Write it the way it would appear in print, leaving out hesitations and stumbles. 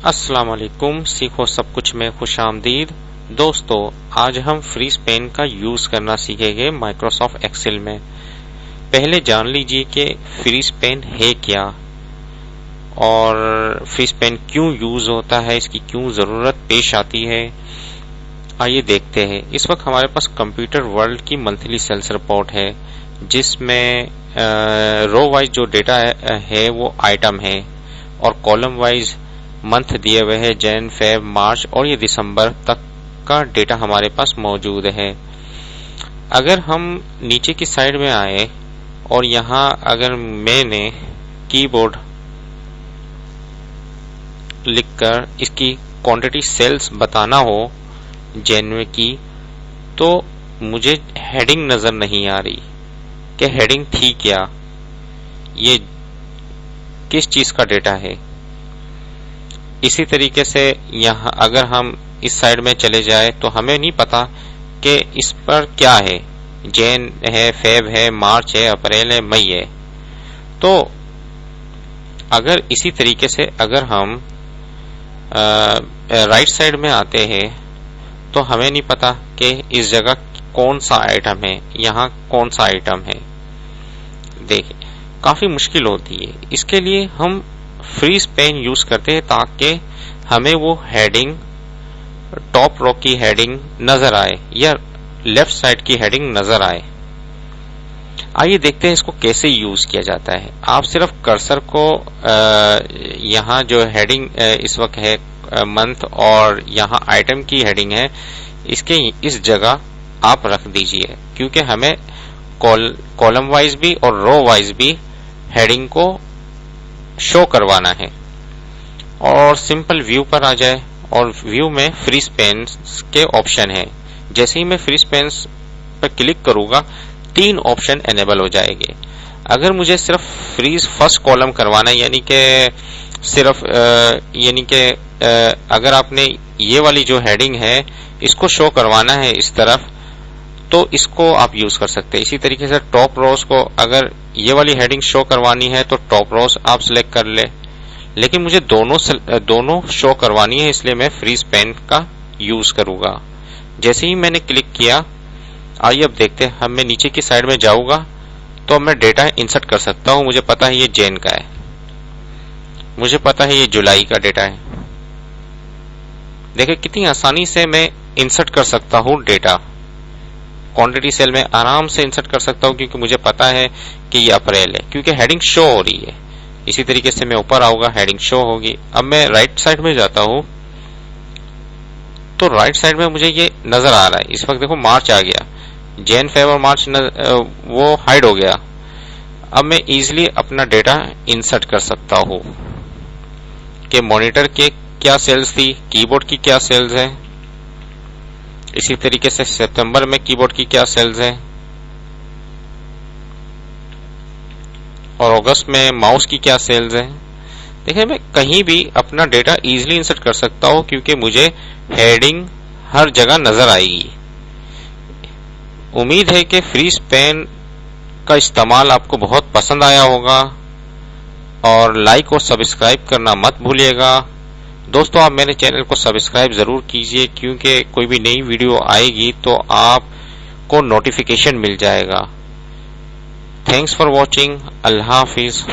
अस्सलाम वालेकुम। सीखो सब कुछ में खुशामदीद। दोस्तों, आज हम फ्रीज पेन का यूज करना सीखेंगे माइक्रोसॉफ्ट एक्सेल में। पहले जान लीजिए कि फ्रीज पेन है क्या और फ्रीज पेन क्यों यूज होता है, इसकी क्यों जरूरत पेश आती है। आइए देखते हैं। इस वक्त हमारे पास कंप्यूटर वर्ल्ड की मंथली सेल्स रिपोर्ट है, जिसमें रो वाइज जो डेटा है वो आइटम है और कॉलम वाइज मंथ दिए हुए हैं, जैन, फेब, मार्च और ये दिसंबर तक का डेटा हमारे पास मौजूद है। अगर हम नीचे की साइड में आए और यहाँ अगर मैंने कीबोर्ड लिखकर इसकी क्वांटिटी सेल्स बताना हो जैन की, तो मुझे हेडिंग नजर नहीं आ रही कि हेडिंग थी क्या, ये किस चीज का डेटा है। इसी तरीके से यहाँ अगर हम इस साइड में चले जाए तो हमें नहीं पता कि इस पर क्या है, जैन है, फेब है, मार्च है, अप्रैल है, मई है। तो अगर इसी तरीके से अगर हम राइट साइड में आते हैं तो हमें नहीं पता कि इस जगह कौन सा आइटम है, यहाँ कौन सा आइटम है। देखिए, काफी मुश्किल होती है। इसके लिए हम फ्रीज पेन यूज करते हैं ताकि हमें वो हेडिंग, टॉप रो की हेडिंग नजर आए या लेफ्ट साइड की हेडिंग नजर आए। आइए देखते हैं इसको कैसे यूज किया जाता है। आप सिर्फ कर्सर को यहाँ जो हेडिंग इस वक्त है मंथ और यहाँ आइटम की हेडिंग है, इसके इस जगह आप रख दीजिए, क्योंकि हमें कॉलम वाइज भी और रो वाइज भी हेडिंग को शो करवाना है। और सिंपल व्यू पर आ जाए और व्यू में फ्रीज पेन के ऑप्शन है। जैसे ही मैं फ्रीज पेन पर क्लिक करूंगा 3 ऑप्शन एनेबल हो जाएंगे। अगर मुझे सिर्फ फ्रीज फर्स्ट कॉलम करवाना है, यानी कि सिर्फ अगर आपने ये वाली जो हेडिंग है इसको शो करवाना है इस तरफ, तो इसको आप यूज कर सकते हैं। इसी तरीके से टॉप रोज को अगर ये वाली हेडिंग शो करवानी है तो टॉप रोज आप सिलेक्ट कर ले, लेकिन मुझे दोनों शो करवानी है, इसलिए मैं फ्रीज पेन का यूज करूंगा। जैसे ही मैंने क्लिक किया, आइए अब देखते हैं। हम मैं नीचे की साइड में जाऊंगा तो मैं डेटा इंसर्ट कर सकता हूं। मुझे पता है ये जैन का है, मुझे पता है ये जुलाई का डेटा है। देखिए कितनी आसानी से मैं इंसर्ट कर सकता हूं डेटा। क्वांटिटी सेल में आराम से इंसर्ट कर सकता हूं क्योंकि मुझे पता है कि ये अप्रैल है, क्योंकि हेडिंग शो हो रही है। इसी तरीके से मैं ऊपर आऊंगा, हेडिंग शो होगी। अब मैं राइट साइड में जाता हूं तो राइट साइड में मुझे ये नजर आ रहा है। इस वक्त देखो मार्च आ गया, जैन, फेब और मार्च वो हाइड हो गया। अब मैं इजीली अपना डेटा इंसर्ट कर सकता हूं कि मॉनिटर के क्या सेल्स थी, कीबोर्ड की क्या सेल्स है, इसी तरीके से सितंबर में कीबोर्ड की क्या सेल्स है और अगस्त में माउस की क्या सेल्स है। देखिए, मैं कहीं भी अपना डेटा इजीली इंसर्ट कर सकता हूं क्योंकि मुझे हेडिंग हर जगह नजर आएगी। उम्मीद है कि फ्रीज पेन का इस्तेमाल आपको बहुत पसंद आया होगा और लाइक और सब्सक्राइब करना मत भूलिएगा। दोस्तों, आप मेरे चैनल को सब्सक्राइब जरूर कीजिए, क्योंकि कोई भी नई वीडियो आएगी तो आपको नोटिफिकेशन मिल जाएगा। Thanks for watching. Allah Hafiz.